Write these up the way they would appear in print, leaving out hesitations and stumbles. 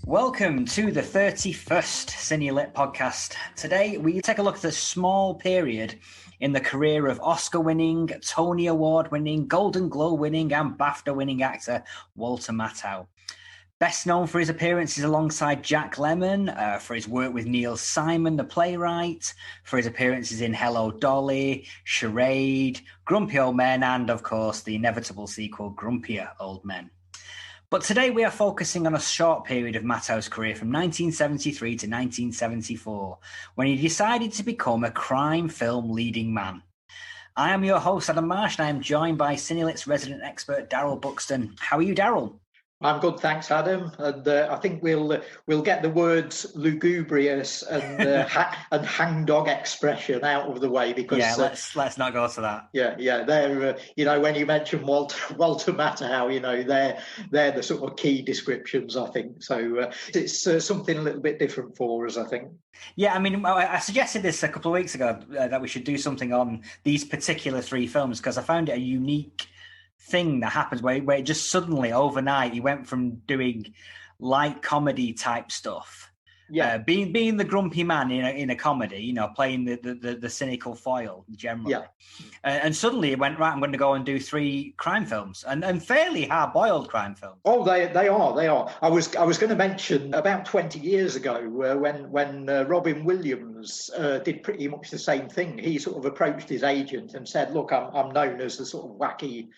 Welcome to the 31st Cine Lit podcast. Today we take a look at a small period in the career of Oscar-winning, Tony Award-winning, Golden Globe-winning and BAFTA-winning actor Walter Matthau. Best known for his appearances alongside Jack Lemmon, for his work with Neil Simon, the playwright, for his appearances in Hello, Dolly, Charade, Grumpy Old Men, and, of course, the inevitable sequel, Grumpier Old Men. But today we are focusing on a short period of Matthau's career from 1973 to 1974, when he decided to become a crime film leading man. I am your host, Adam Marsh, and I am joined by CineLit's resident expert, Daryl Buxton. How are you, Daryl? I'm good, thanks, Adam. And I think we'll get the words lugubrious and and hangdog expression out of the way because let's not go to that. Yeah, they're when you mention Walter Matthau, they're the sort of key descriptions, I think. So it's something a little bit different for us, I think. Yeah, I mean, I suggested this a couple of weeks ago that we should do something on these particular three films because I found it a unique thing that happens where it just suddenly overnight he went from doing light comedy type stuff, being the grumpy man in a comedy, playing the cynical foil generally, and suddenly it went right. I'm going to go and do three crime films and fairly hard-boiled crime films. Oh, they are. I was going to mention about 20 years ago when Robin Williams did pretty much the same thing. He sort of approached his agent and said, "Look, I'm known as the sort of wacky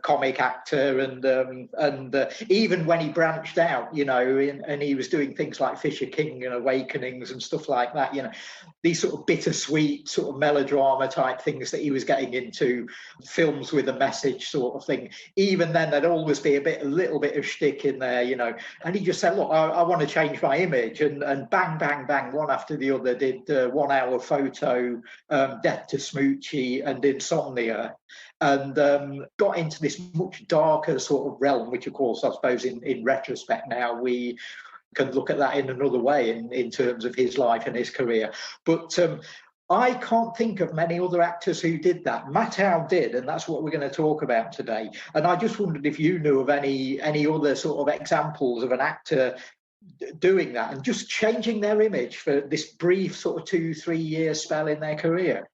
comic actor," and even when he branched out, and he was doing things like Fisher King and Awakenings and stuff like that, these sort of bittersweet sort of melodrama type things that he was getting into, films with a message sort of thing. Even then, there'd always be a little bit of shtick in there, And he just said, "Look, I want to change my image," and bang, bang, bang, one after the other did 1 Hour Photo, Death to Smoochie, and Insomnia. And got into this much darker sort of realm, which, of course, I suppose in retrospect now, we can look at that in another way in terms of his life and his career. But I can't think of many other actors who did that. Matthau did, and that's what we're going to talk about today. And I just wondered if you knew of any other sort of examples of an actor doing that and just changing their image for this brief sort of 2-3 year spell in their career.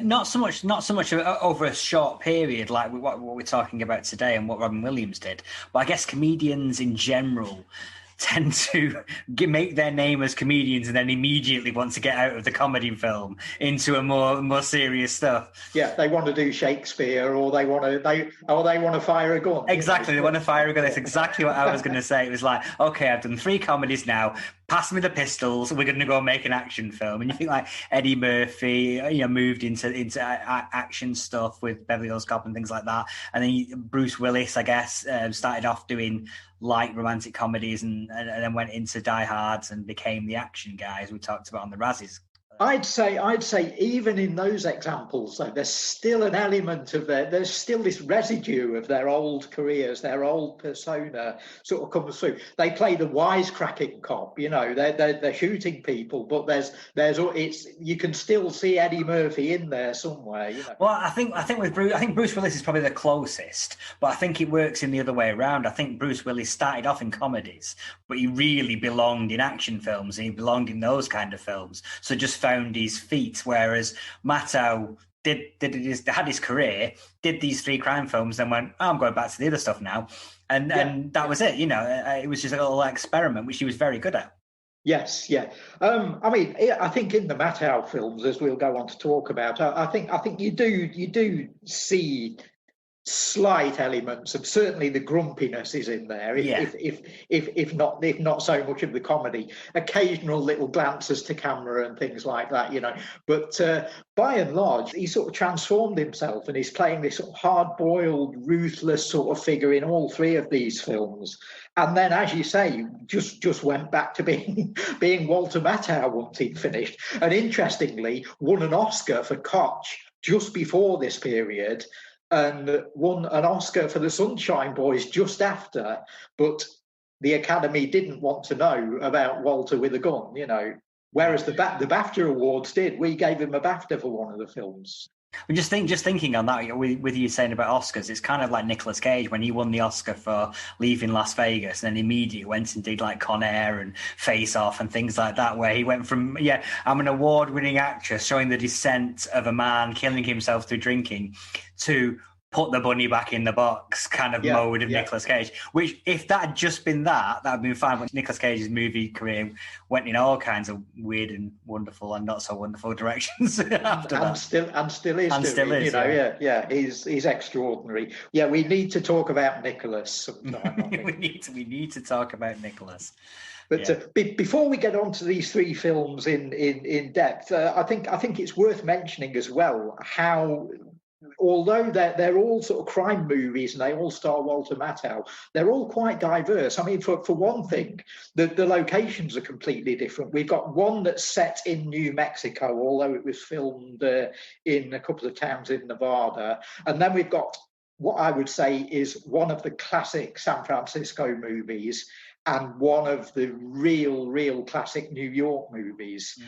Not so much over a short period like what we're talking about today and what Robin Williams did. But I guess comedians in general tend to make their name as comedians and then immediately want to get out of the comedy film into a more serious stuff. Yeah, they want to do Shakespeare, or they want to fire a gun. Exactly, they want to fire a gun. That's exactly what I was going to say. It was like, okay, I've done 3 comedies now. Pass me the pistols. We're going to go make an action film. And you think like Eddie Murphy, moved into action stuff with Beverly Hills Cop and things like that. And then Bruce Willis, I guess, started off doing light romantic comedies and then went into Die Hards and became the action guy, as we talked about on the Razzies. I'd say even in those examples, though, there's still an element of there's still this residue of their old careers, their old persona sort of comes through. They play the wisecracking cop, they're shooting people, but you can still see Eddie Murphy in there somewhere. Well, I think with Bruce Willis is probably the closest, but I think it works in the other way around. I think Bruce Willis started off in comedies, but he really belonged in action films and he belonged in those kind of films. So just found his feet, whereas Matthau had his career, did these 3 crime films, then went, I'm going back to the other stuff now, and that was it. It was just a little experiment, which he was very good at. Yes, yeah. I think in the Matthau films, as we'll go on to talk about, I think you do see slight elements, and certainly the grumpiness is in there. If not so much of the comedy, occasional little glances to camera and things like that, But by and large, he sort of transformed himself, and he's playing this sort of hard-boiled, ruthless sort of figure in all 3 of these films. And then, as you say, just went back to being Walter Matthau once he'd finished. And interestingly, won an Oscar for Koch just before this period, and won an Oscar for the Sunshine Boys just after, but the Academy didn't want to know about Walter with a gun, Whereas the BAFTA Awards did. We gave him a BAFTA for one of the films. But just thinking on that, with you saying about Oscars, it's kind of like Nicolas Cage when he won the Oscar for Leaving Las Vegas, and then immediately went and did like Con Air and Face Off and things like that, where he went from I'm an award-winning actress showing the descent of a man killing himself through drinking to put the bunny back in the box kind of mode of Nicolas Cage, which if that had just been that would have been fine. But Nicolas Cage's movie career went in all kinds of weird and wonderful and not so wonderful directions after that. Still is, he's extraordinary. Yeah, we need to talk about Nicolas sometime. I think. we need to talk about Nicolas. But before we get on to these three films in depth, I think it's worth mentioning as well how, although they're all sort of crime movies and they all star Walter Matthau, they're all quite diverse. I mean, for one thing, the locations are completely different. We've got one that's set in New Mexico, although it was filmed in a couple of towns in Nevada. And then we've got what I would say is one of the classic San Francisco movies and one of the real classic New York movies.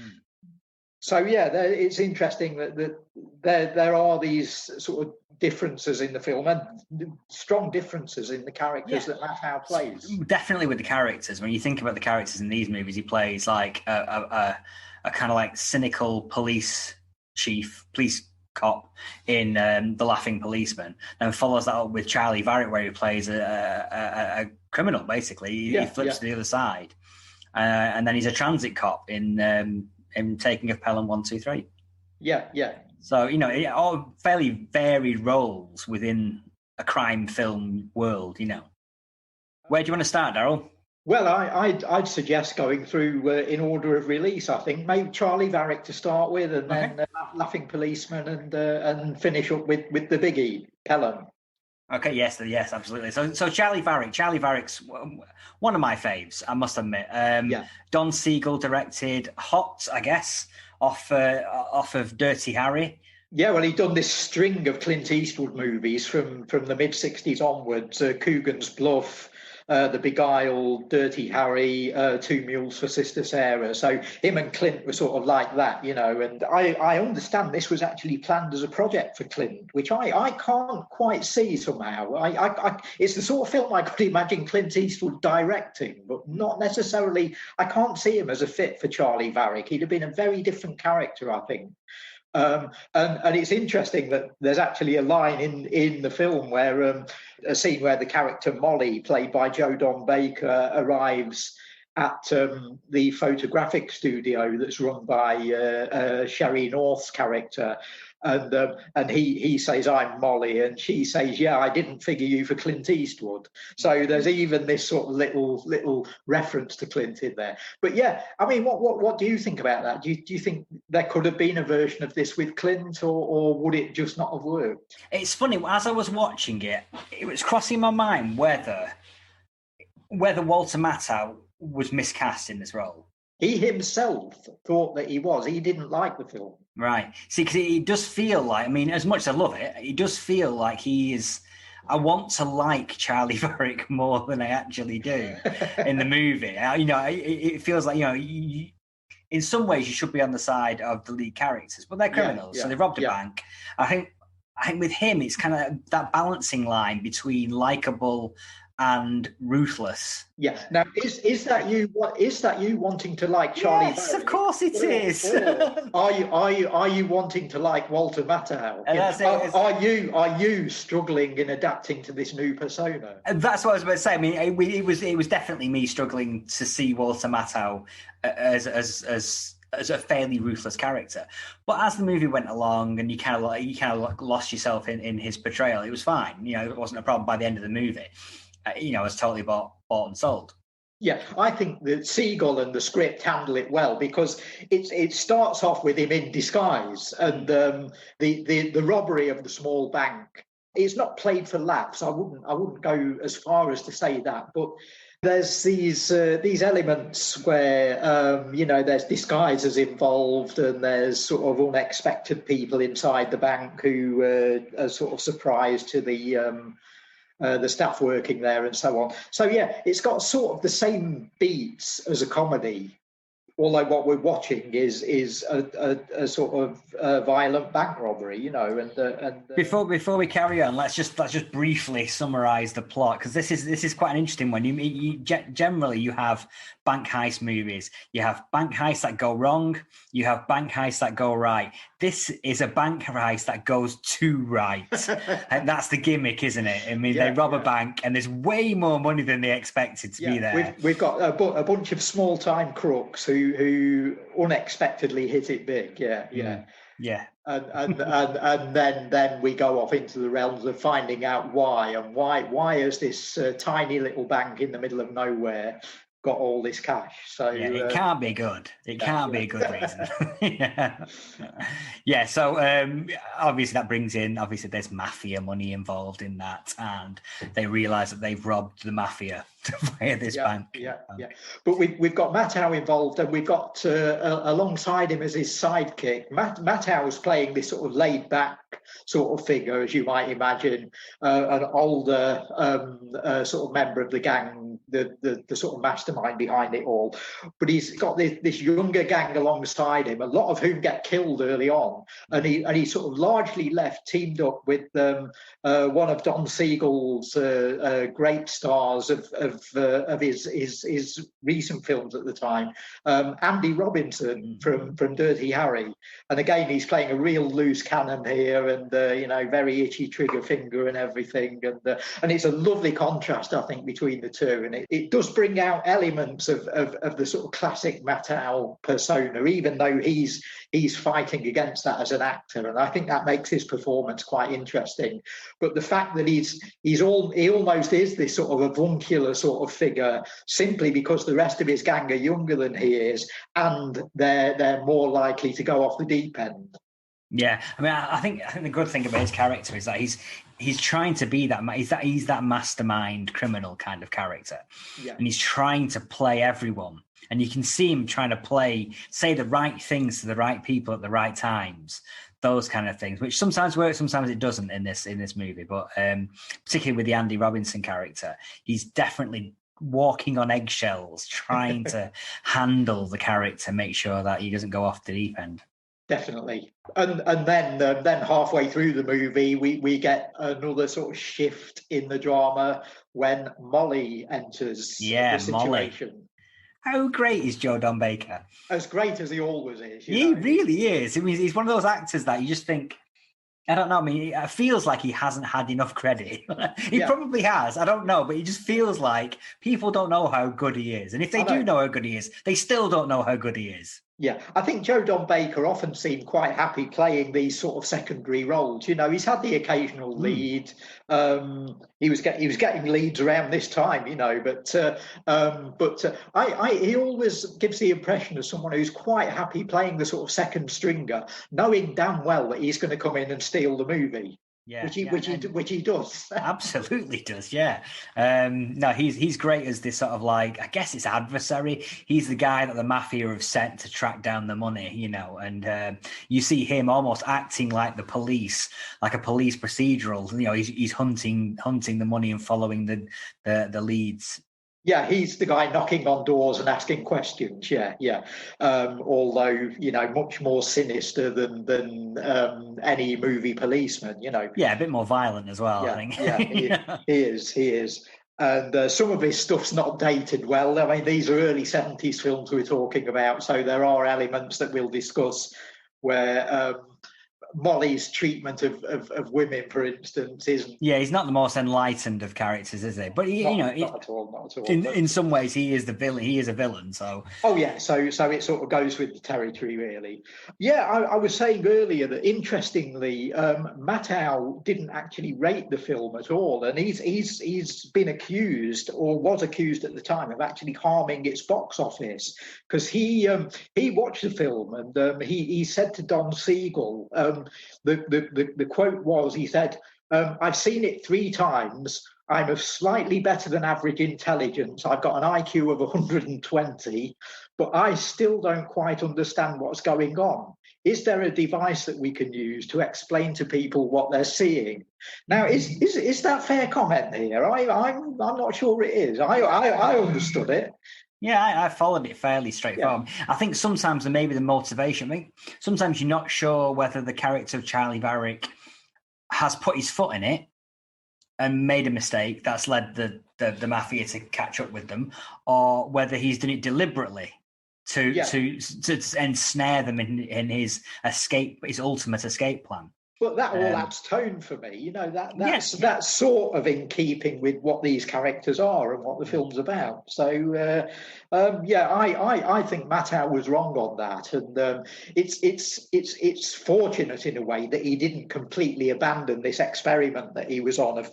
So it's interesting that there are these sort of differences in the film and strong differences in the characters that Matthau plays. Definitely with the characters. When you think about the characters in these movies, he plays like a kind of like cynical police cop in The Laughing Policeman, and follows that up with Charlie Varick, where he plays a criminal. Basically, he flips to the other side, and then he's a transit cop in Taking of Pelham 1, 2, 3. So all fairly varied roles within a crime film world. Where do you want to start, Daryl? Well, I'd suggest going through in order of release. I think maybe Charlie Varick to start with, and then Laughing Policeman, and finish up with the biggie, Pelham. Okay, yes, absolutely. So Charlie Varick's one of my faves, I must admit. Don Siegel directed Hot, I guess, off of Dirty Harry. Yeah, well, he'd done this string of Clint Eastwood movies from the mid-'60s onwards, Coogan's Bluff, The Beguiled, Dirty Harry, Two Mules for Sister Sarah. So him and Clint were sort of like that, and I understand this was actually planned as a project for Clint, which I can't quite see somehow. It's the sort of film I could imagine Clint Eastwood directing, but not necessarily. I can't see him as a fit for Charlie Varick. He'd have been a very different character, I think. And it's interesting that there's actually a line in the film where a scene where the character Molly, played by Joe Don Baker, arrives at the photographic studio that's run by Sherry North's character. And he says, "I'm Molly," and she says, "Yeah, I didn't figure you for Clint Eastwood." So there's even this sort of little reference to Clint in there. But I mean, what do you think about that? Do you think there could have been a version of this with Clint, or would it just not have worked? It's funny, as I was watching it, it was crossing my mind whether Walter Matthau was miscast in this role. He himself thought that he was. He didn't like the film. Right. See, because it does feel like, I mean, as much as I love it, it does feel like he is. I want to like Charlie Varick more than I actually do in the movie. It feels like, in some ways you should be on the side of the lead characters, but they're criminals, so they robbed a bank. I think with him, it's kind of that balancing line between likable and ruthless. Yeah. Now, is that you? Is that you wanting to like Charlie? Yes, Varick? Of course it is. Are you wanting to like Walter Matthau? Are you struggling in adapting to this new persona? That's what I was about to say. I mean, it was definitely me struggling to see Walter Matthau as a fairly ruthless character. But as the movie went along, and you kind of lost yourself in his portrayal, it was fine. It wasn't a problem by the end of the movie. I was totally bought and sold. Yeah, I think that Siegel and the script handle it well, because it starts off with him in disguise, and the robbery of the small bank. It's not played for laughs. I wouldn't go as far as to say that, but there's these elements where there's disguises involved, and there's sort of unexpected people inside the bank who are sort of surprised to the staff working there and so on. So it's got sort of the same beats as a comedy, although what we're watching is a sort of violent bank robbery, you know. And before we carry on, let's just briefly summarize the plot, because this is quite an interesting one. Generally you have bank heist movies. You have bank heists that go wrong. You have bank heists that go right. This is a bank heist that goes too right, and that's the gimmick, isn't it? I mean, they rob a bank, and there's way more money than they expected to be there. We've got a bunch of small-time crooks who unexpectedly hit it big. Yeah. And then we go off into the realms of finding out why has this tiny little bank in the middle of nowhere got all this cash. So it can't be good. It can't be a good reason. So obviously that brings in, there's mafia money involved in that, and they realize that they've robbed the mafia via this bank. But we've got Matthau involved, and we've got alongside him as his sidekick. Matthau's playing this sort of laid back sort of figure, as you might imagine, an older sort of member of the gang, the sort of mastermind behind it all. But he's got this younger gang alongside him, a lot of whom get killed early on, and he sort of largely teamed up with one of Don Siegel's great stars of his recent films at the time, Andy Robinson from Dirty Harry. And again, he's playing a real loose cannon here, and very itchy trigger finger and everything. And it's a lovely contrast, I think, between the two. And it does bring out elements of the sort of classic Matthau persona, even though he's fighting against that as an actor. And I think that makes his performance quite interesting. But the fact that he almost is this sort of avuncular sort of figure, simply because the rest of his gang are younger than he is, and they're more likely to go off the deep end. Yeah, I mean, I think the good thing about his character is that he's trying to be he's that mastermind criminal kind of character, and he's trying to play everyone, and you can see him trying to say the right things to the right people at the right times, those kind of things, which sometimes works, sometimes it doesn't in this movie. But particularly with the Andy Robinson character, he's definitely walking on eggshells, trying to handle the character, make sure that he doesn't go off the deep end. Definitely. And then halfway through the movie, we get another sort of shift in the drama when Molly enters the situation. Molly. How great is Joe Don Baker? As great as he always is. He really is. I mean, he's one of those actors that you just think, I don't know. I mean, it feels like he hasn't had enough credit. He probably has. I don't know. But it just feels like people don't know how good he is. And if they do know how good he is, they still don't know how good he is. Yeah, I think Joe Don Baker often seemed quite happy playing these sort of secondary roles. He's had the occasional lead. He was getting leads around this time, but he always gives the impression of someone who's quite happy playing the sort of second stringer, knowing damn well that he's going to come in and steal the movie. Yeah, which he does. Absolutely does. Yeah. No, he's great as this sort of I guess it's adversary. He's the guy that the mafia have sent to track down the money, and you see him almost acting like the police, like a police procedural. He's hunting the money and following the leads. Yeah, he's the guy knocking on doors and asking questions. Yeah. Although much more sinister than any movie policeman. Yeah, a bit more violent as well. I think. Yeah, he is. And some of his stuff's not dated well. I mean, these are early 70s films we're talking about, so there are elements that we'll discuss where Molly's treatment of women, for instance, isn't. Yeah, he's not the most enlightened of characters, is he? But not at all. In some ways, he is the villain. He is a villain. So. Oh yeah, so it sort of goes with the territory, really. Yeah, I was saying earlier that interestingly, Matthau didn't actually rate the film at all, and he's been accused, or was accused at the time, of actually harming its box office, because he watched the film and he said to Don Siegel. The quote was, he said, I've seen it 3 times. I'm of slightly better than average intelligence. I've got an IQ of 120, but I still don't quite understand what's going on. Is there a device that we can use to explain to people what they're seeing? Now, is that fair comment here? I'm not sure it is. I understood it. Yeah, I followed it fairly straightforward. Yeah. I think sometimes maybe the motivation. I mean, sometimes you're not sure whether the character of Charlie Varick has put his foot in it and made a mistake that's led the mafia to catch up with them, or whether he's done it deliberately to ensnare them in his ultimate escape plan. But that all adds tone for me. You know, that's sort of in keeping with what these characters are and what the film's about. So I think Matthau was wrong on that, and it's fortunate in a way that he didn't completely abandon this experiment that he was on of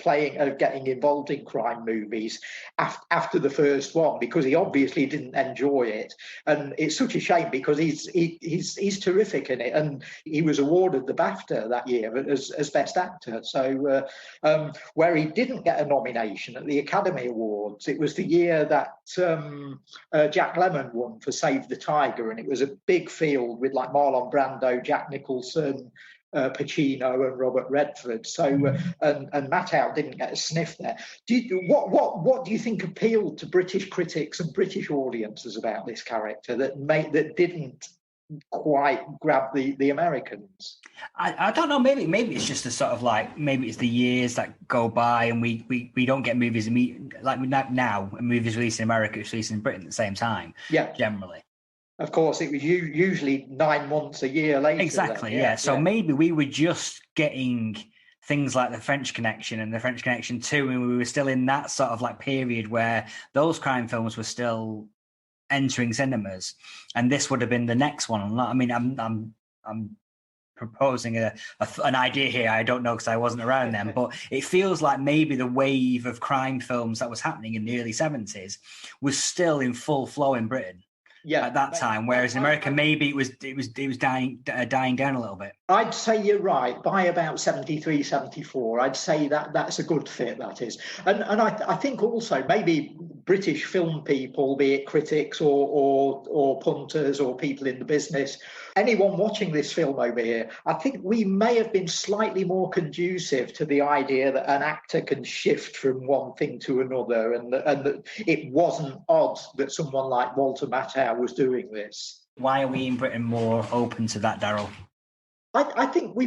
getting involved in crime movies after the first one, because he obviously didn't enjoy it, and it's such a shame because he's terrific in it, and he was awarded the BAFTA that year as best actor. So where he didn't get a nomination at the Academy Awards, it was the year that Jack Lemmon won for Save the Tiger, and it was a big field with like Marlon Brando, Jack Nicholson, Pacino, and Robert Redford. So and Matthau didn't get a sniff there. What do you think appealed to British critics and British audiences about this character that didn't quite grab the Americans? I don't know. Maybe it's just a sort of like, maybe it's the years that go by and we don't get movies like now. Movies released in America, it's released in Britain at the same time. Yeah, generally. Of course, it was usually 9 months, a year later. Exactly. Yeah. So maybe we were just getting things like The French Connection and The French Connection 2, and we were still in that sort of like period where those crime films were still entering cinemas, and this would have been the next one. I mean, I'm proposing an idea here. I don't know because I wasn't around then, but it feels like maybe the wave of crime films that was happening in the early 70s was still in full flow in Britain. Yeah, at that time, whereas in America, maybe it was dying down a little bit. I'd say you're right. By about 73, 74, I'd say that's a good fit, that is. And I think also maybe British film people, be it critics or punters or people in the business, anyone watching this film over here, I think we may have been slightly more conducive to the idea that an actor can shift from one thing to another, and that it wasn't odd that someone like Walter Matthau was doing this. Why are we in Britain more open to that, Daryl? I think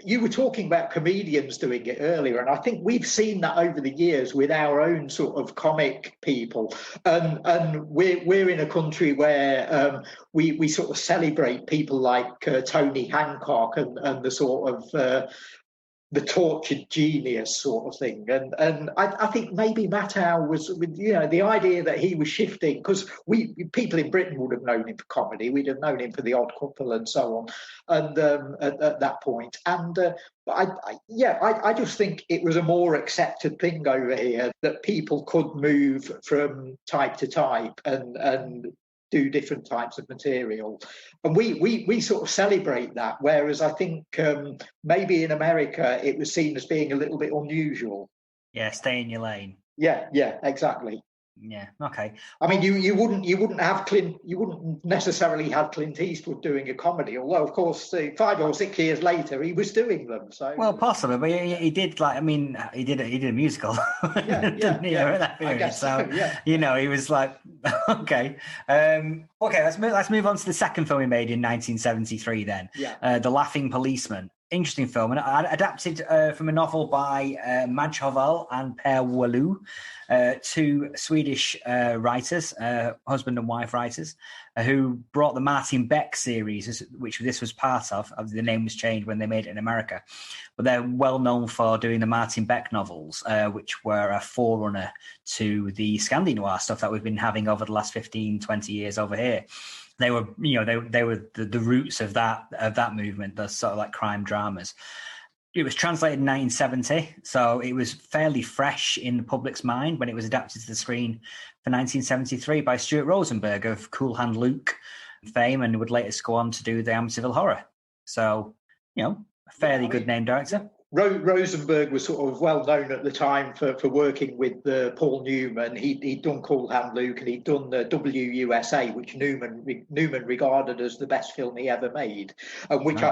you were talking about comedians doing it earlier, and I think we've seen that over the years with our own sort of comic people, and we're in a country where we sort of celebrate people like Tony Hancock and the sort of the tortured genius sort of thing, and I think maybe Matthau was, the idea that he was shifting, because people in Britain would have known him for comedy, we'd have known him for The Odd Couple and so on, and at that point, and I just think it was a more accepted thing over here that people could move from type to type and do different types of material, and we sort of celebrate that, whereas I think maybe in America it was seen as being a little bit unusual. Yeah, stay in your lane. Yeah, exactly. Yeah, okay. I mean, you wouldn't necessarily have Clint Eastwood doing a comedy, although of course 5 or 6 years later he was doing them. So possibly, but he did he did a musical, didn't he? I guess so. He was like, okay, let's move on to the second film he made in 1973. Then, The Laughing Policeman. Interesting film, and adapted from a novel by Madge Hovell and Per Wahlöö, two Swedish writers, husband and wife writers, who brought the Martin Beck series, which this was part of. The name was changed when they made it in America, but they're well known for doing the Martin Beck novels, which were a forerunner to the Scandi noir stuff that we've been having over the last 15, 20 years over here. They were, they were the roots of that movement, the sort of like crime dramas. It was translated in 1970, so it was fairly fresh in the public's mind when it was adapted to the screen for 1973 by Stuart Rosenberg of Cool Hand Luke fame, and would later go on to do the Amityville Horror. So, a fairly good name director. Rosenberg was sort of well known at the time for working with Paul Newman. He'd done Cool Hand Luke, and he'd done WUSA, which Newman regarded as the best film he ever made, and which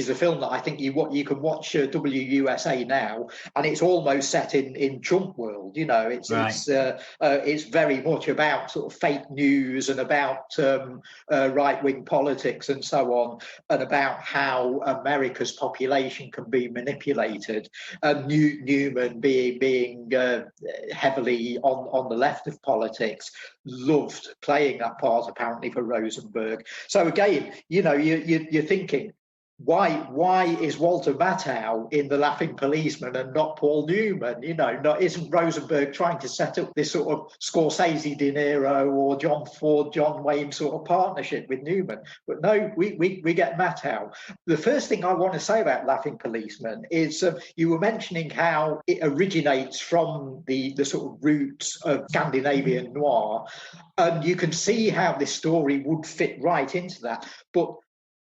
is a film that I think you can watch WUSA now, and it's almost set in Trump world. It's very much about sort of fake news and about right-wing politics and so on, and about how America's population can be manipulated. And Newman, being heavily on the left of politics, loved playing that part apparently for Rosenberg. So again, you're thinking, why is Walter Matthau in The Laughing Policeman and not Paul Newman? Isn't Rosenberg trying to set up this sort of Scorsese De Niro or John Ford, John Wayne sort of partnership with Newman? But no, we get Matthau. The first thing I want to say about Laughing Policeman is you were mentioning how it originates from the sort of roots of Scandinavian noir, and you can see how this story would fit right into that. But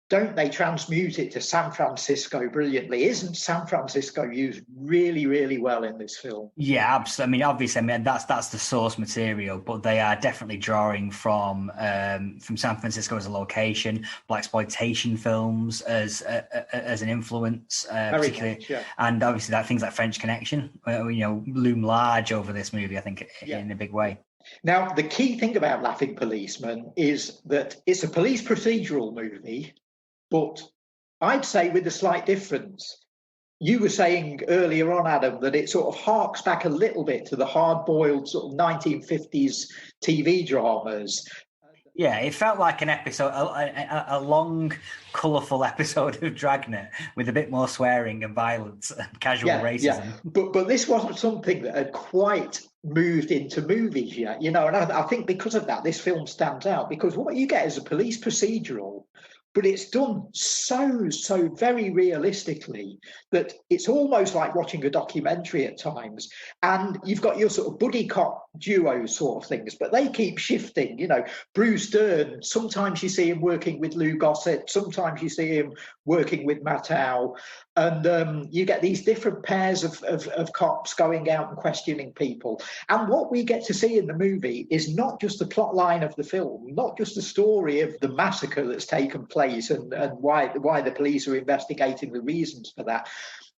don't they transmute it to San Francisco brilliantly? Isn't San Francisco used really, really well in this film? Yeah, absolutely. Obviously, that's the source material, but they are definitely drawing from San Francisco as a location, blaxploitation films as an influence, particularly, much, yeah. And obviously that things like French Connection, loom large over this movie. I think in a big way. Now, the key thing about Laughing Policeman is that it's a police procedural movie, but I'd say with a slight difference. You were saying earlier on, Adam, that it sort of harks back a little bit to the hard-boiled sort of 1950s TV dramas. Yeah, it felt like an episode, a long, colourful episode of Dragnet with a bit more swearing and violence and casual racism. Yeah. But this wasn't something that had quite moved into movies yet, and I think because of that, this film stands out, because what you get is a police procedural, but it's done so very realistically that it's almost like watching a documentary at times. And you've got your sort of buddy cop duo sort of things, but they keep shifting. Bruce Dern, sometimes you see him working with Lou Gossett, sometimes you see him working with Matthau. And you get these different pairs of cops going out and questioning people. And what we get to see in the movie is not just the plot line of the film, not just the story of the massacre that's taken place and why the police are investigating the reasons for that.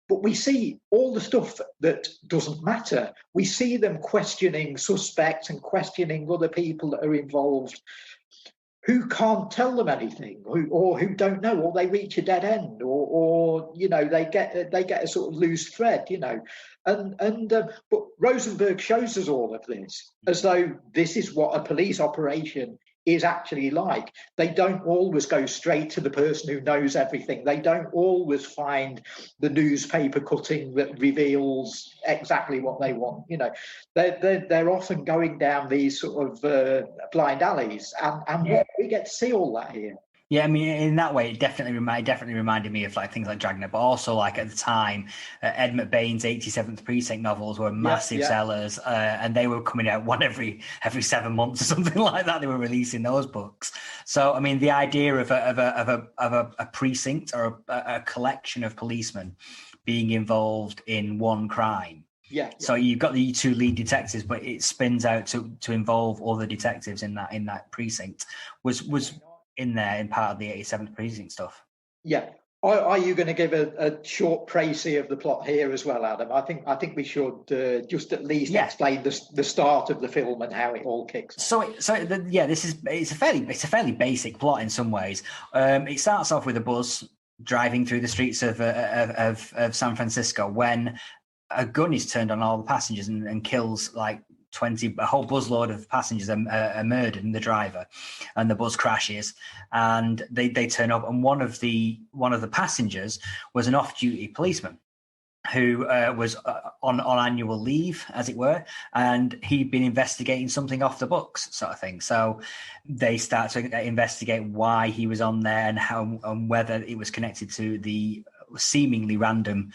But we see all the stuff that doesn't matter. We see them questioning suspects and questioning other people that are involved, who can't tell them anything, who don't know, or they reach a dead end, or they get a sort of loose thread, but Rosenberg shows us all of this as though this is what a police operation is actually like. They don't always go straight to the person who knows everything. They don't always find the newspaper cutting that reveals exactly what they want. They're often going down these sort of blind alleys, and we get to see all that here. Yeah, in that way, it definitely reminded me of like things like Dragnet, but also like at the time, Ed McBain's 87th Precinct novels were massive sellers, and they were coming out one every 7 months or something like that. They were releasing those books. So, the idea of a precinct or a collection of policemen being involved in one crime. Yeah. So you've got the two lead detectives, but it spins out to involve other detectives in that precinct. Was in there in part of the 87th Precinct stuff. Yeah. Are you going to give a short précis of the plot here as well, Adam? I think we should just at least explain the start of the film and how it all kicks off. It's a fairly basic plot in some ways. It starts off with a bus driving through the streets of San Francisco when a gun is turned on all the passengers and kills like a whole busload of passengers are murdered, and the driver, and the bus crashes, and they turn up, and one of the passengers was an off-duty policeman who was on annual leave, as it were, and he'd been investigating something off the books, sort of thing. So they start to investigate why he was on there and whether it was connected to the seemingly random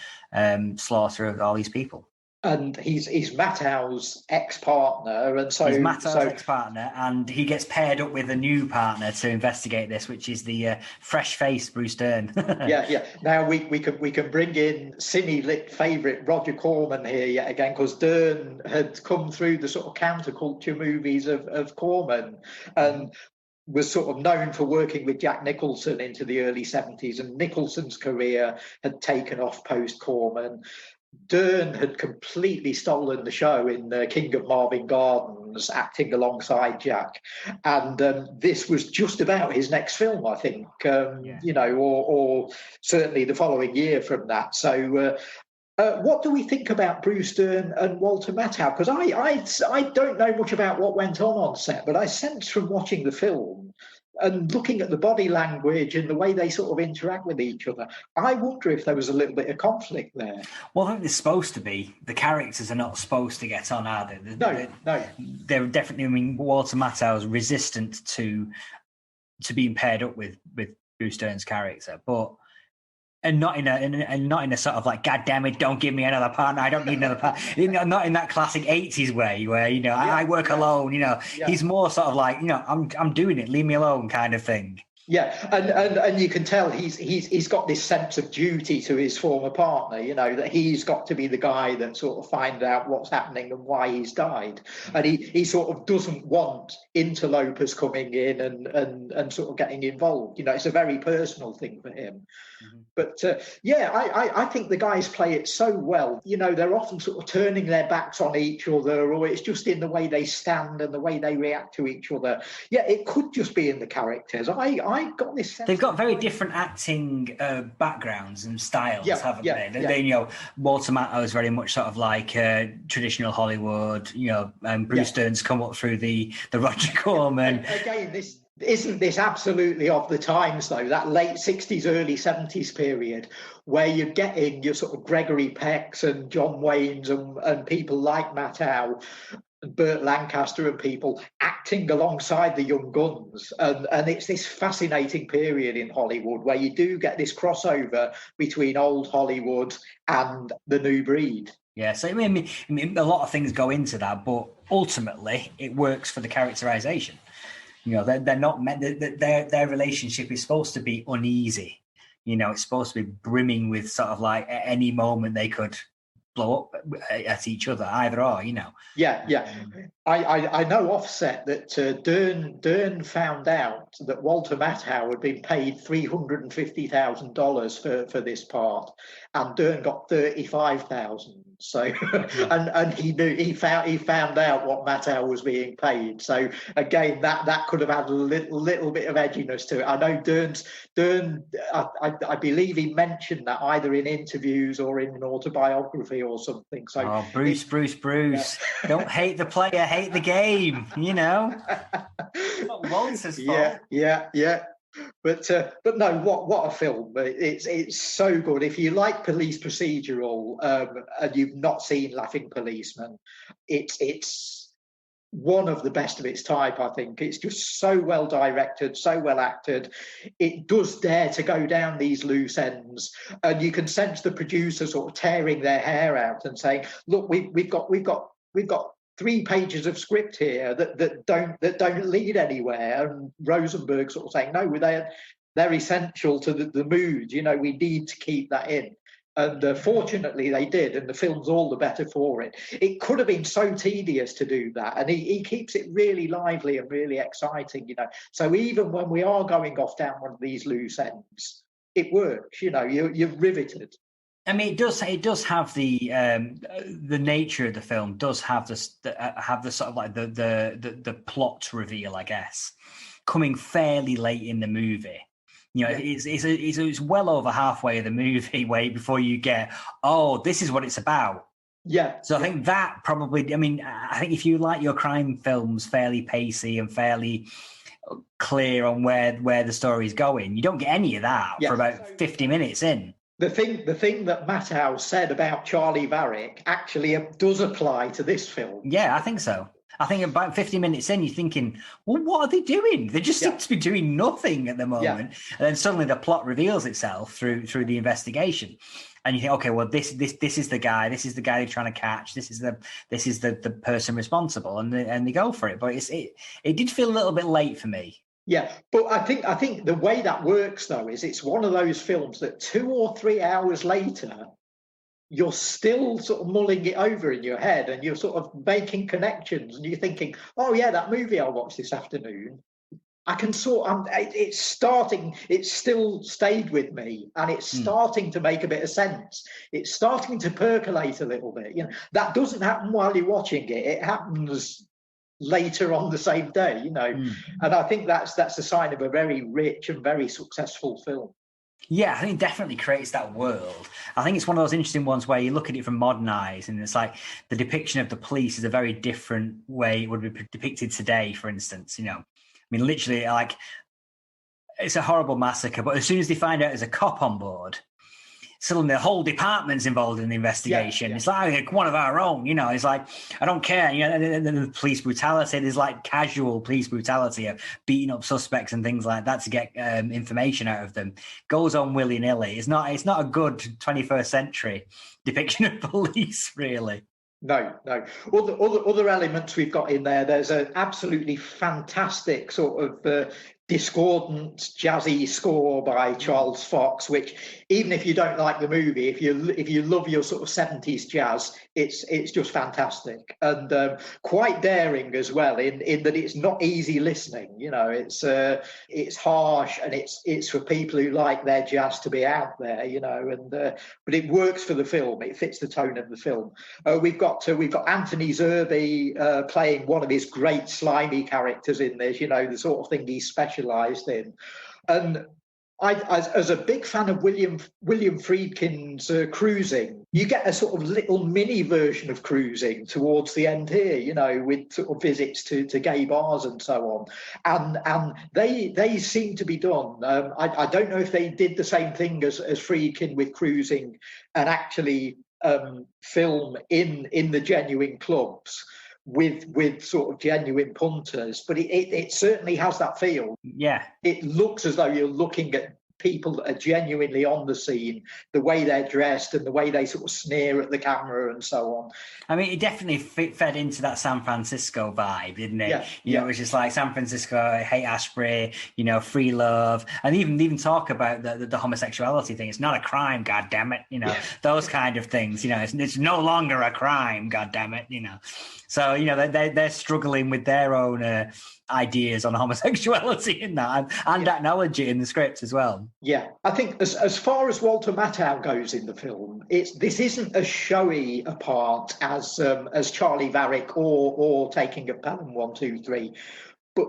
slaughter of all these people. And he's Matthau's ex-partner, and so he's Matthau's ex-partner, and he gets paired up with a new partner to investigate this, which is the fresh-faced Bruce Dern. Yeah. Now we can bring in cine-lit favourite Roger Corman here yet again, because Dern had come through the sort of counterculture movies of Corman, and was sort of known for working with Jack Nicholson into the early 70s, and Nicholson's career had taken off post-Corman. Dern had completely stolen the show in King of Marvin Gardens, acting alongside Jack, and this was just about his next film, I think. Or certainly the following year from that. So. What do we think about Bruce Dern and Walter Matthau? Because I don't know much about what went on set, but I sensed from watching the film and looking at the body language and the way they sort of interact with each other, I wonder if there was a little bit of conflict there. Well, I think there's supposed to be. The characters are not supposed to get on, are they? No. They're definitely, I mean, Walter Matthau is resistant to being paired up with Bruce Dern's character, but... And not in a sort of like, God damn it, don't give me another partner. I don't need another partner. Not in that classic 80s way where, I work alone, He's more sort of like, I'm doing it, leave me alone kind of thing. Yeah, and you can tell he's got this sense of duty to his former partner, that he's got to be the guy that sort of finds out what's happening and why he's died. And he sort of doesn't want interlopers coming in and sort of getting involved. It's a very personal thing for him. Mm-hmm. But I think the guys play it so well. They're often sort of turning their backs on each other, or it's just in the way they stand and the way they react to each other. Yeah, it could just be in the characters. I got this sense. They've got very different acting backgrounds and styles, haven't they? Walter Matthau is very much sort of like traditional Hollywood, and Bruce Dern's come up through the Roger Corman. Again, isn't this absolutely of the times, though, that late 60s, early 70s period where you're getting your sort of Gregory Pecks and John Waynes and people like Matthau, Burt Lancaster and people acting alongside the young guns, and it's this fascinating period in Hollywood where you do get this crossover between old Hollywood and the new breed. Yeah, so I mean, a lot of things go into that, but ultimately it works for the characterization. They're not meant. Their relationship is supposed to be uneasy. It's supposed to be brimming with sort of like at any moment they could blow up at each other, either or, Yeah. I know offset that Dern found out that Walter Matthau had been paid $350,000 for this part, and Dern got $35,000. So, and he found out what Matthau was being paid. So again, that could have had a little bit of edginess to it. I know Dern. I believe he mentioned that either in interviews or in an autobiography or something. So, Bruce, don't hate the player, hate the game. It's not Walter's fault. Yeah. But no, what a film! It's so good. If you like police procedural and you've not seen Laughing Policeman, it's one of the best of its type. I think it's just so well directed, so well acted. It does dare to go down these loose ends, and you can sense the producer sort of tearing their hair out and saying, "Look, we've got 3 pages of script here that don't lead anywhere," and Rosenberg sort of saying, "No, they're essential to the mood. We need to keep that in." And fortunately, they did, and the film's all the better for it. It could have been so tedious to do that, and he keeps it really lively and really exciting. So even when we are going off down one of these loose ends, it works. You're riveted. I mean, it does have the nature of the film does have the sort of like the plot reveal, I guess, coming fairly late in the movie. It's well over halfway of the movie before you get, this is what it's about. Yeah. So I think that probably, I think if you like your crime films fairly pacey and fairly clear on where the story's going, you don't get any of that for about 50 minutes in. The thing that Matthau said about Charlie Varick actually does apply to this film. Yeah, I think so. I think about 50 minutes in, you're thinking, well, what are they doing? They just seem to be doing nothing at the moment. And then suddenly the plot reveals itself through the investigation. And you think, okay, well, this is the guy. This is the guy they're trying to catch. This is the person responsible, and they go for it. But it did feel a little bit late for me. Yeah, but I think the way that works though is it's one of those films that 2 or 3 hours later, you're still sort of mulling it over in your head, and you're sort of making connections, and you're thinking, oh yeah, that movie I watched this afternoon, I can it's still stayed with me, and it's starting to make a bit of sense. It's starting to percolate a little bit. That doesn't happen while you're watching it. It happens later on the same day, and I think that's a sign of a very rich and very successful film. Yeah, I think it definitely creates that world. I think it's one of those interesting ones where you look at it from modern eyes, and it's like the depiction of the police is a very different way it would be depicted today, for instance. I mean, literally, like, it's a horrible massacre, but as soon as they find out there's a cop on board, suddenly the whole department's involved in the investigation. It's like one of our own, it's like, I don't care. And the police brutality, there's like casual police brutality of beating up suspects and things like that to get information out of them. Goes on willy-nilly. It's not a good 21st century depiction of police, really. No. Other elements we've got in there. There's an absolutely fantastic sort of discordant, jazzy score by Charles Fox, which, even if you don't like the movie, if you love your sort of 70s jazz, it's just fantastic, and quite daring as well in that it's not easy listening. It's harsh, and it's for people who like their jazz to be out there, but it works for the film. It fits the tone of the film. We've got Anthony Zerbe playing one of his great slimy characters in this, the sort of thing he's specialised in. And as a big fan of William Friedkin's Cruising, you get a sort of little mini version of Cruising towards the end here, with sort of visits to gay bars and so on. And they seem to be done. I don't know if they did the same thing as Friedkin with Cruising and actually film in the genuine clubs with sort of genuine punters, but it certainly has that feel. Yeah, it looks as though you're looking at people that are genuinely on the scene, the way they're dressed and the way they sort of sneer at the camera and so on. I mean, it definitely fed into that San Francisco vibe, didn't it? It was just like San Francisco, Haight-Ashbury, free love, and even talk about the homosexuality thing. It's not a crime, God damn it, those kind of things. It's no longer a crime, God damn it, So they're struggling with their own ideas on homosexuality in that, and acknowledge it in the script as well. Yeah, I think as far as Walter Matthau goes in the film, this isn't as showy a part as Charlie Varick or Taking of Pelham 1, 2, 3, but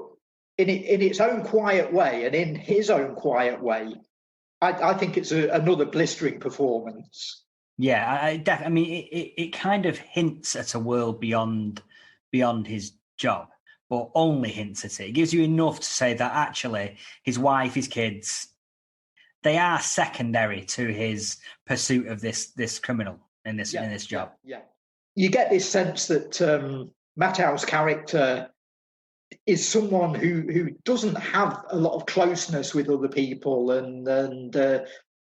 in its own quiet way and in his own quiet way, I think it's another blistering performance. Yeah, I mean, it kind of hints at a world beyond his job, but only hints at it. It gives you enough to say that actually his wife, his kids, they are secondary to his pursuit of this criminal in this job. Yeah. You get this sense that Matthau's character is someone who doesn't have a lot of closeness with other people and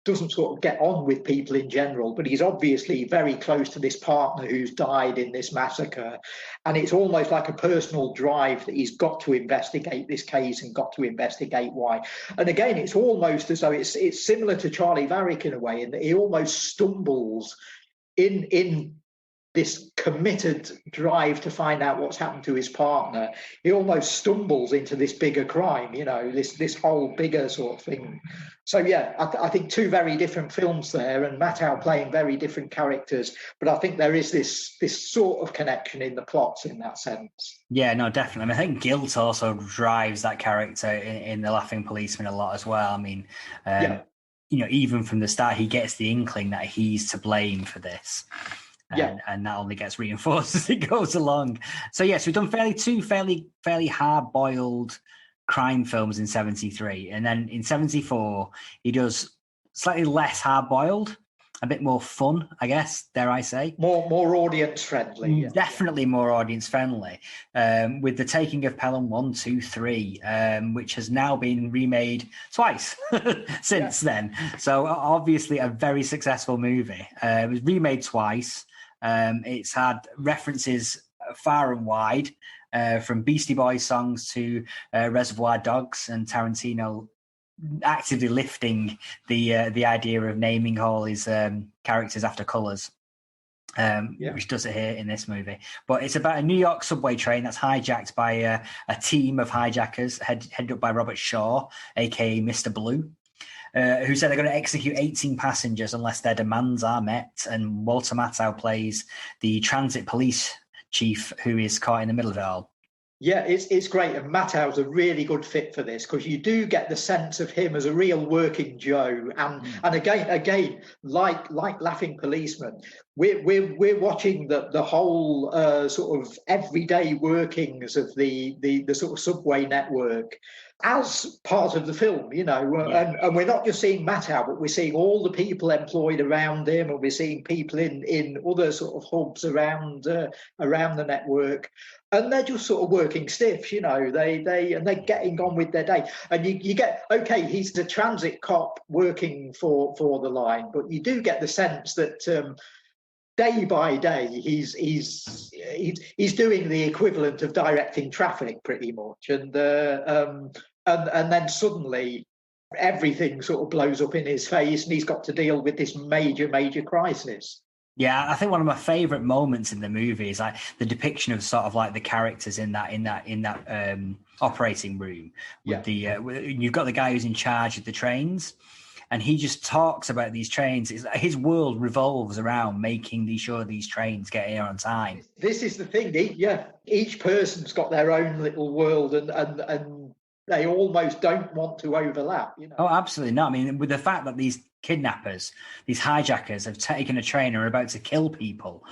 doesn't sort of get on with people in general, but he's obviously very close to this partner who's died in this massacre. And it's almost like a personal drive that he's got to investigate this case and got to investigate why. And again, it's almost as though it's similar to Charlie Varick in a way, in that he almost stumbles in this committed drive to find out what's happened to his partner. He almost stumbles into this bigger crime, this whole bigger sort of thing. So yeah, I think two very different films there, and Matthau playing very different characters. But I think there is this sort of connection in the plots in that sense. Yeah, no, definitely. I think guilt also drives that character in The Laughing Policeman a lot as well. I mean, even from the start, he gets the inkling that he's to blame for this. And that only gets reinforced as it goes along. So yes, we've done two fairly hard-boiled crime films in 73, and then in 74 he does slightly less hard-boiled. a bit more fun, I guess, dare I say. More audience friendly. Yeah. Definitely more audience friendly. With the taking of Pelham 1, 2, 3, which has now been remade twice since then. So obviously a very successful movie. It was remade twice. It's had references far and wide, from Beastie Boys songs to Reservoir Dogs, and Tarantino actively lifting the idea of naming all his characters after colours, which does it here in this movie. But it's about a New York subway train that's hijacked by a team of hijackers headed up by Robert Shaw, aka Mr. Blue, who said they're going to execute 18 passengers unless their demands are met. And Walter Matthau plays the transit police chief who is caught in the middle of it all. Yeah, it's great, and Matthau's a really good fit for this, because you do get the sense of him as a real working Joe, and again, like Laughing Policeman, we're watching the whole sort of everyday workings of the sort of subway network as part of the film, and we're not just seeing Matthau, but we're seeing all the people employed around him, and we're seeing people in other sort of hubs around the network. And they're just sort of working stiff, they're getting on with their day. And you get, okay, he's the transit cop working for the line, but you do get the sense that day by day he's doing the equivalent of directing traffic pretty much. And then suddenly everything sort of blows up in his face, and he's got to deal with this major crisis. Yeah, I think one of my favorite moments in the movie is like the depiction of sort of like the characters in that operating room. With you've got the guy who's in charge of the trains, and he just talks about these trains. His world revolves around making sure these trains get here on time. This is the thing. Each person's got their own little world, and they almost don't want to overlap. Oh, absolutely not. I mean, with the fact that these kidnappers, these hijackers have taken a train and are about to kill people,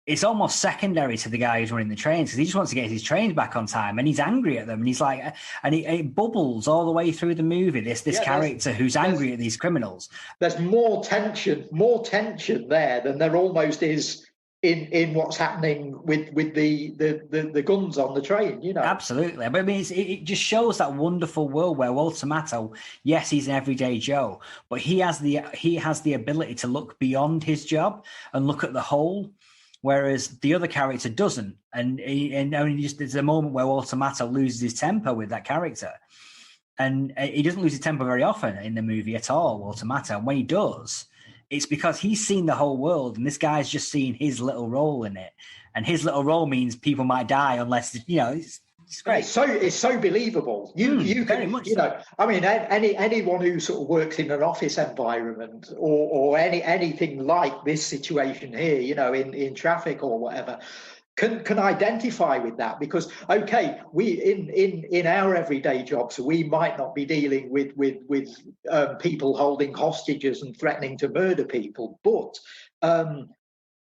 it's almost secondary to the guy who's running the trains, because he just wants to get his trains back on time, and he's angry at them, and he's like, and it bubbles all the way through the movie, this character who's angry at these criminals. There's more tension there than there almost is in what's happening with the guns on the train, Absolutely. But I mean, it just shows that wonderful world where Walter Matthau, yes, he's an everyday Joe, but he has the ability to look beyond his job and look at the whole, whereas the other character doesn't. And only just there's a moment where Walter Matthau loses his temper with that character, and he doesn't lose his temper very often in the movie at all, Walter Matthau. And when he does, it's because he's seen the whole world, and this guy's just seen his little role in it. And his little role means people might die unless, it's great. It's so believable. You very can, much so. I mean, anyone who sort of works in an office environment or anything like this situation here, in traffic or whatever, can identify with that, because we in our everyday jobs we might not be dealing with people holding hostages and threatening to murder people, but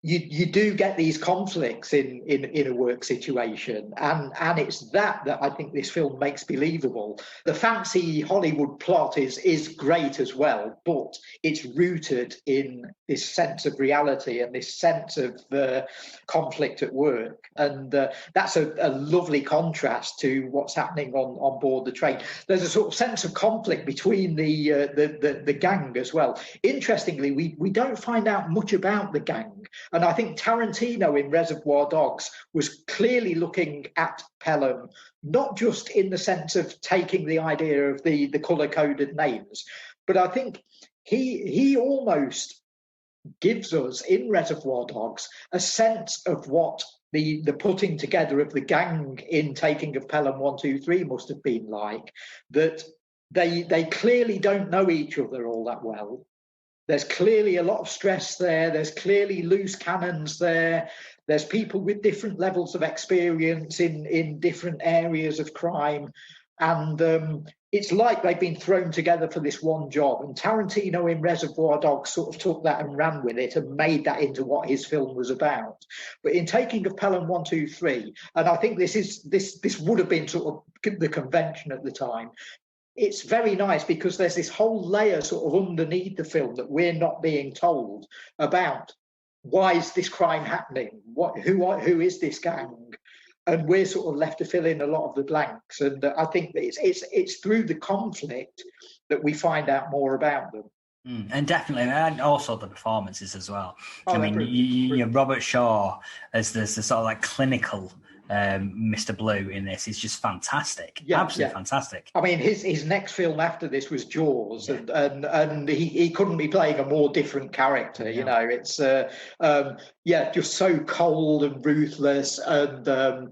you do get these conflicts in a work situation, and it's that I think this film makes believable. The fancy Hollywood plot is great as well, but it's rooted in this sense of reality and this sense of conflict at work, and that's a lovely contrast to what's happening on board the train. There's a sort of sense of conflict between the gang as well. Interestingly, we don't find out much about the gang. And I think Tarantino in Reservoir Dogs was clearly looking at Pelham, not just in the sense of taking the idea of the colour-coded names, but I think he almost gives us in Reservoir Dogs a sense of what the putting together of the gang in Taking of Pelham 1, 2, 3 must have been like, that they clearly don't know each other all that well. There's clearly a lot of stress there. There's clearly loose cannons there. There's people with different levels of experience in different areas of crime. And it's like they've been thrown together for this one job. And Tarantino in Reservoir Dogs sort of took that and ran with it and made that into what his film was about. But in Taking of Pelham 1, 2, 3, and I think this would have been sort of the convention at the time, it's very nice because there's this whole layer sort of underneath the film that we're not being told about. Why is this crime happening? Who is this gang? And we're sort of left to fill in a lot of the blanks. And I think that it's through the conflict that we find out more about them. And definitely, and also the performances as well. Oh, I mean, you Robert Shaw as the sort of like clinical Mr. Blue in this is just fantastic. Absolutely fantastic. I mean, his next film after this was Jaws, and he couldn't be playing a more different character. You know, it's just so cold and ruthless and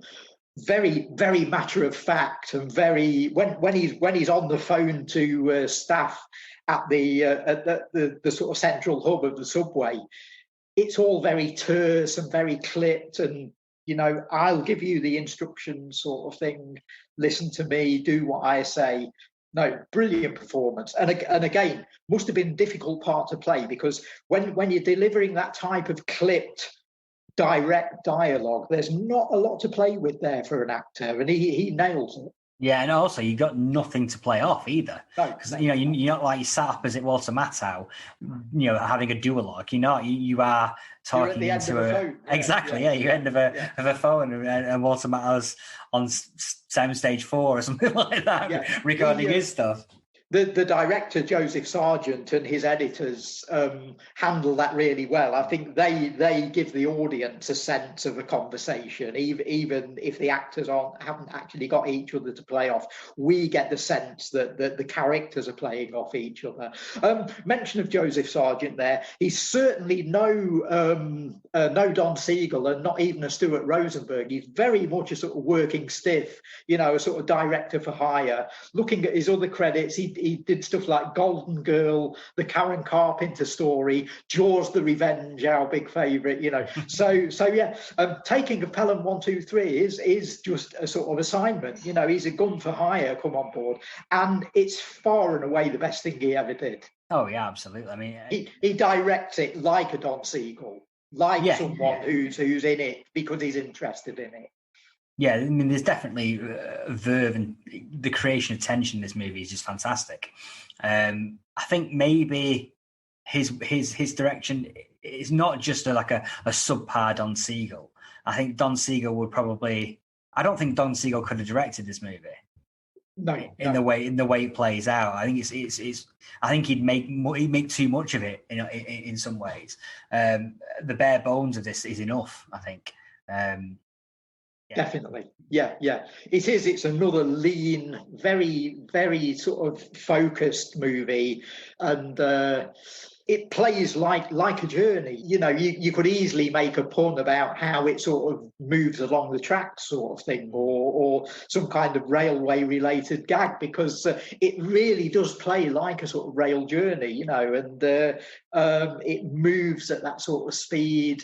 very, very matter of fact, and very when he's on the phone to staff at the sort of central hub of the subway, it's all very terse and very clipped, and you know, I'll give you the instructions sort of thing. Listen to me, do what I say. No, brilliant performance. And again, must have been a difficult part to play, because when you're delivering that type of clipped, direct dialogue, there's not a lot to play with there for an actor, and he nails it. Yeah, and also you got nothing to play off either, because you're not like you sat opposite Walter Matthau, having a duologue. You are talking into a exactly, you end of a phone, and Walter Matthau's on soundstage 4 or something like that, recording his stuff. The director, Joseph Sargent, and his editors handle that really well. I think they give the audience a sense of a conversation, even if the actors haven't actually got each other to play off. We get the sense that the characters are playing off each other. Mention of Joseph Sargent there. He's certainly no Don Siegel, and not even a Stuart Rosenberg. He's very much a sort of working stiff, a sort of director for hire. Looking at his other credits, he did stuff like Golden Girl, the Karen Carpenter story, Jaws the Revenge, our big favourite, So taking of Pelham 123 is just a sort of assignment. He's a gun for hire, come on board. And it's far and away the best thing he ever did. Oh, yeah, absolutely. I mean, he directs it like a Don Siegel, someone who's in it because he's interested in it. Yeah, I mean, there's definitely verve, and the creation of tension in this movie is just fantastic. I think maybe his direction is not just a subpar Don Siegel. I think Don Siegel would probably. I don't think Don Siegel could have directed this movie. No, in the way it plays out. I think it's. I think he'd make too much of it. In some ways, the bare bones of this is enough. I think. Definitely. Yeah. It is. It's another lean, very, very sort of focused movie. And it plays like a journey. You could easily make a pun about how it sort of moves along the tracks sort of thing, or some kind of railway related gag, because it really does play like a sort of rail journey, and it moves at that sort of speed.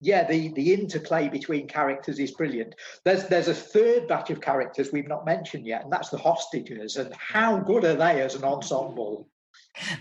Yeah, the interplay between characters is brilliant. There's a third batch of characters we've not mentioned yet, and that's the hostages. And how good are they as an ensemble?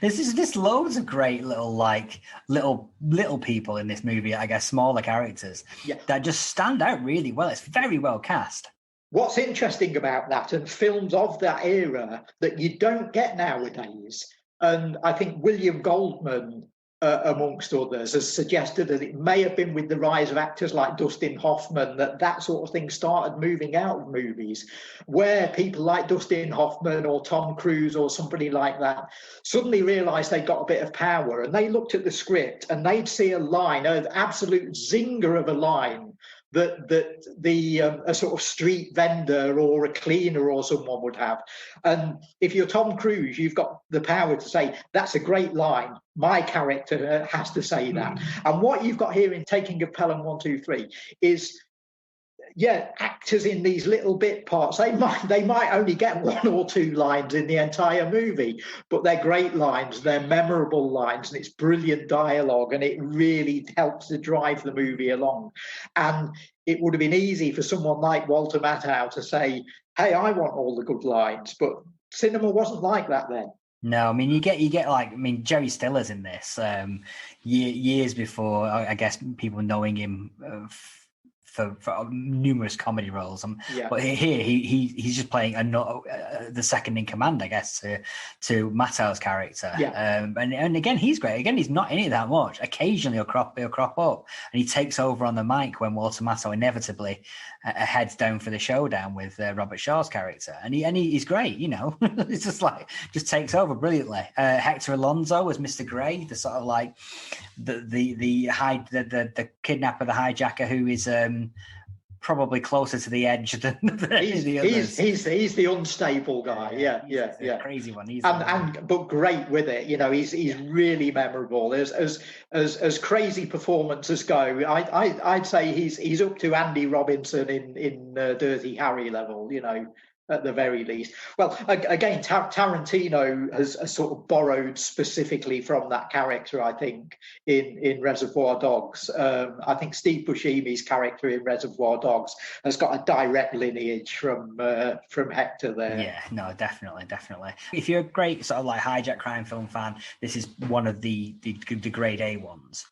There's loads of great little people in this movie. I guess smaller characters that just stand out really well. It's very well cast. What's interesting about that, and films of that era that you don't get nowadays, and I think William Goldman, amongst others, has suggested that it may have been with the rise of actors like Dustin Hoffman that sort of thing started moving out of movies, where people like Dustin Hoffman or Tom Cruise or somebody like that suddenly realised they got a bit of power, and they looked at the script and they'd see a line, an absolute zinger of a line, that a sort of street vendor or a cleaner or someone would have. And if you're Tom Cruise, you've got the power to say, that's a great line. My character has to say that. And what you've got here in Taking of Pelham 123 is, actors in these little bit parts. They might only get one or two lines in the entire movie, but they're great lines, they're memorable lines, and it's brilliant dialogue, and it really helps to drive the movie along. And it would have been easy for someone like Walter Matthau to say, hey, I want all the good lines, but cinema wasn't like that then. No, I mean, you get Jerry Stiller's in this years before, I guess, people knowing him for numerous comedy roles. Yeah. But here he's just playing the second in command, I guess, to Matthau's character. Yeah. And again, he's great. Again, he's not in it that much. Occasionally he'll crop up, and he takes over on the mic when Walter Matthau inevitably heads down for the showdown with Robert Shaw's character, and he's great. It's just takes over brilliantly. Hector Alonso as Mr. Grey, the sort of like the kidnapper, the hijacker, who is probably closer to the edge than the others. He's the unstable guy. Yeah. Crazy one. But great with it. He's really memorable. As crazy performances go, I'd say he's up to Andy Robinson in Dirty Harry level. At the very least. Well, again, Tarantino has sort of borrowed specifically from that character, I think, in Reservoir Dogs. I think Steve Buscemi's character in Reservoir Dogs has got a direct lineage from Hector there. Yeah, no, definitely. If you're a great sort of like hijack crime film fan, this is one of the grade A ones.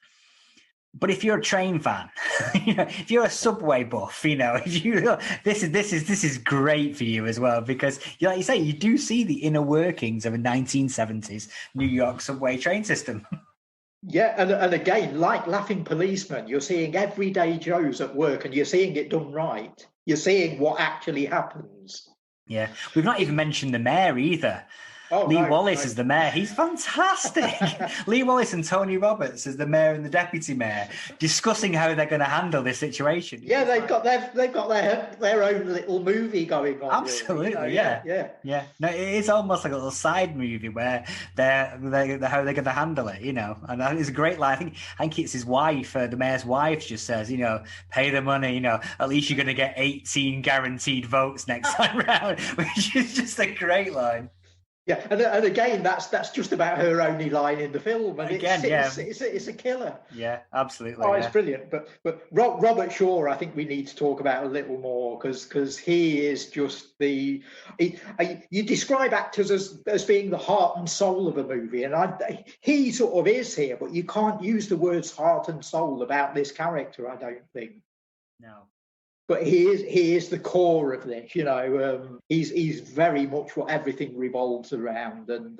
But if you're a train fan, if you're a subway buff, this is great for you as well, because like you say, you do see the inner workings of a 1970s New York subway train system. Yeah, and again, like Laughing Policeman, you're seeing everyday Joes at work, and you're seeing it done right. You're seeing what actually happens. Yeah, we've not even mentioned the mayor either. Lee Wallace is the mayor. He's fantastic. Lee Wallace and Tony Roberts as the mayor and the deputy mayor, discussing how they're going to handle this situation. Yeah, they've got their own little movie going on. Absolutely, really. Yeah. No, it is almost like a little side movie where they're how they're going to handle it, And I think it's a great line. I think it's his wife, the mayor's wife, just says, pay the money. At least you're going to get 18 guaranteed votes next time round, which is just a great line. Yeah, and again, that's just about her only line in the film, and it's a killer. Yeah, absolutely. It's brilliant. But Robert Shaw, I think we need to talk about a little more because he is just you describe actors as being the heart and soul of a movie, and he sort of is here, but you can't use the words heart and soul about this character, I don't think. No. But he is the core of this, he's very much what everything revolves around, and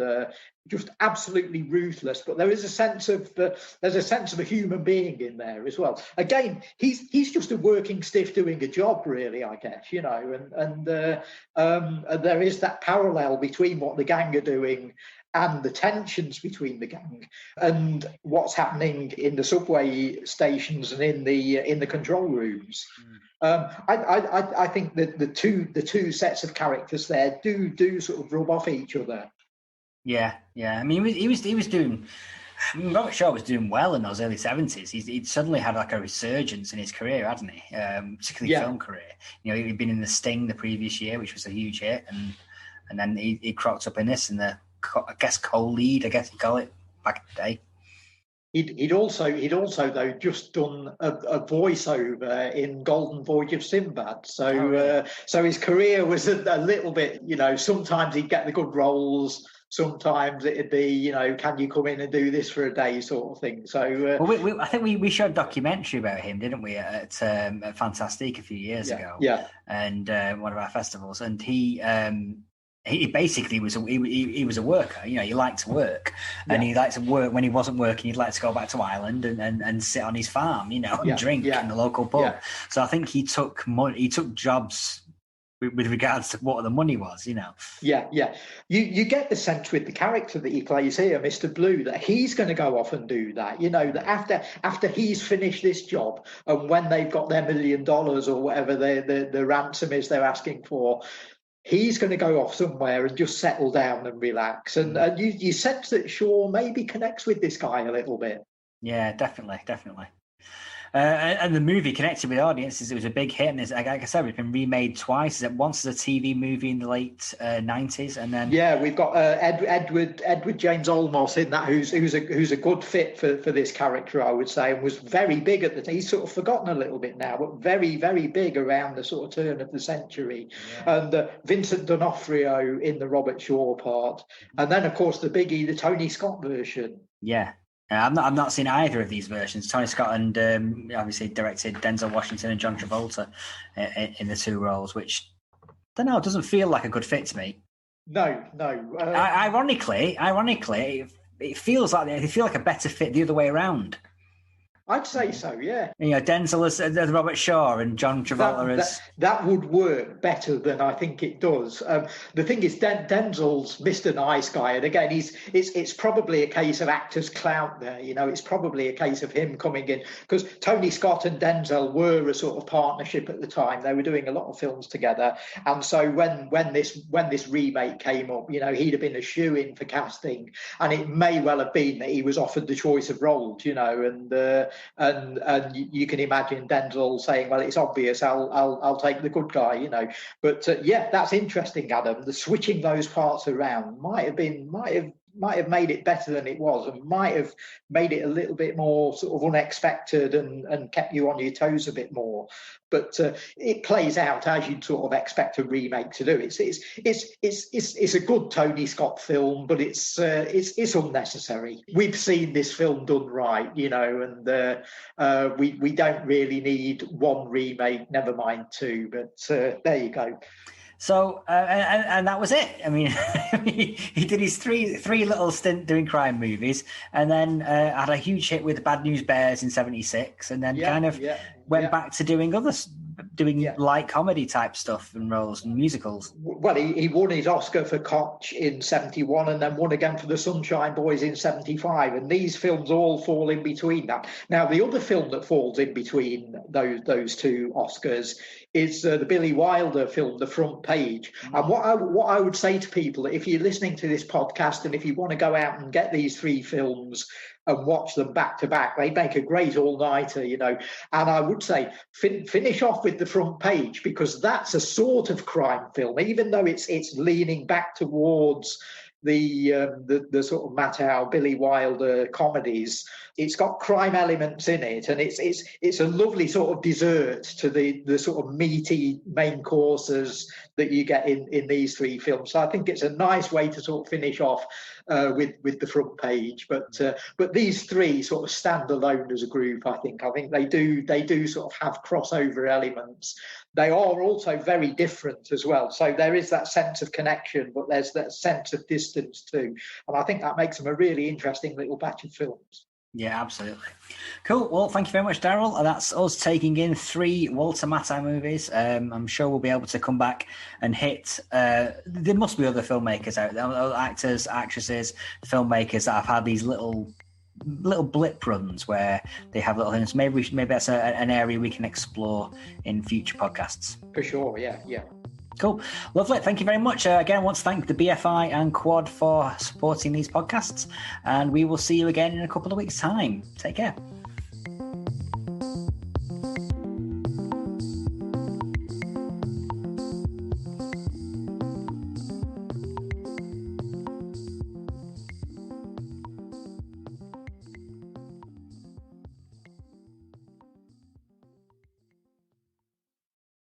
just absolutely ruthless. But there is a sense of a human being in there as well. Again, he's just a working stiff doing a job, really, I guess, and there is that parallel between what the gang are doing and the tensions between the gang and what's happening in the subway stations and in the control rooms. I think that the two sets of characters there do sort of rub off each other. Yeah. I mean, he was doing. Robert Shaw was doing well in those early 70s. He'd suddenly had like a resurgence in his career, hadn't he? Particularly film career. He'd been in The Sting the previous year, which was a huge hit, and then he cropped up in this in the, I guess, co-lead, I guess you call it, back in the day. He'd also though just done a voiceover in Golden Voyage of Sinbad, so his career was a little bit, sometimes he'd get the good roles, sometimes it'd be, can you come in and do this for a day sort of thing. So I think we showed a documentary about him, didn't we, at Fantastique a few years ago? Yeah, and one of our festivals, and he basically was he was a worker. He liked to work, and he liked to work. When he wasn't working, he'd like to go back to Ireland and sit on his farm, and drink in the local pub. Yeah. So I think he took jobs with regards to what the money was, Yeah. You get the sense with the character that he plays here, Mr. Blue, that he's going to go off and do that. That after he's finished this job, and when they've got their $1 million or whatever the ransom is they're asking for, he's going to go off somewhere and just settle down and relax. And you sense that Shaw maybe connects with this guy a little bit. Yeah, definitely. And the movie connected with audiences. It was a big hit, and like I said, it's been remade twice. Once as a TV movie in the late 90s, and then we've got Edward James Olmos in that, who's a good fit for this character, I would say, and was very big at the time. He's sort of forgotten a little bit now, but very, very big around the sort of turn of the century. Yeah. And Vincent D'Onofrio in the Robert Shaw part, and then of course the biggie, the Tony Scott version. Yeah. I've not seen either of these versions. Tony Scott and obviously directed Denzel Washington and John Travolta in the two roles, which I don't know, doesn't feel like a good fit to me. No. Ironically, it feels like they feel like a better fit the other way around. I'd say so, yeah. You know, Denzel as Robert Shaw and John Travolta as... That would work better than I think it does. The thing is, Denzel's Mr. Nice Guy, and again, it's probably a case of actors' clout there. You know, it's probably a case of him coming in, because Tony Scott and Denzel were a sort of partnership at the time. They were doing a lot of films together, and so when this remake came up, you know, he'd have been a shoo-in for casting, and it may well have been that he was offered the choice of roles, you know, and you can imagine Denzel saying, well, it's obvious, I'll take the good guy, you know. But yeah, that's interesting, Adam. The switching those parts around might have made it better than it was, and might have made it a little bit more sort of unexpected and kept you on your toes a bit more. But it plays out as you'd sort of expect a remake to do. It's a good Tony Scott film, but it's unnecessary. We've seen this film done right, you know, and we don't really need one remake, never mind two. But there you go. So, and that was it. I mean, he did his three little stint doing crime movies, and then had a huge hit with Bad News Bears in '76, and then went back to doing light comedy type stuff and roles and musicals. Well, he won his Oscar for Koch in '71, and then won again for The Sunshine Boys in '75. And these films all fall in between that. Now, the other film that falls in between those two Oscars is the Billy Wilder film, The Front Page. And what I would say to people, if you're listening to this podcast and if you want to go out and get these three films and watch them back to back, they make a great all-nighter, you know. And I would say finish off with The Front Page, because that's a sort of crime film, even though it's leaning back towards the sort of Matthau, Billy Wilder comedies. It's got crime elements in it, and it's a lovely sort of dessert to the sort of meaty main courses that you get in these three films. So I think it's a nice way to sort of finish off with The Front Page. But these three sort of stand alone as a group. I think they do sort of have crossover elements. They are also very different as well. So there is that sense of connection, but there's that sense of distance too. And I think that makes them a really interesting little batch of films. Yeah, absolutely. Cool. Well, thank you very much, Daryl. That's us taking in 3 Walter Matthau movies. I'm sure we'll be able to come back and hit... there must be other filmmakers out there, actors, actresses, filmmakers that have had these little blip runs where they have little things. Maybe that's an area we can explore in future podcasts. For sure, yeah. Cool. Lovely. Thank you very much. Again, I want to thank the BFI and Quad for supporting these podcasts, and we will see you again in a couple of weeks' time. Take care.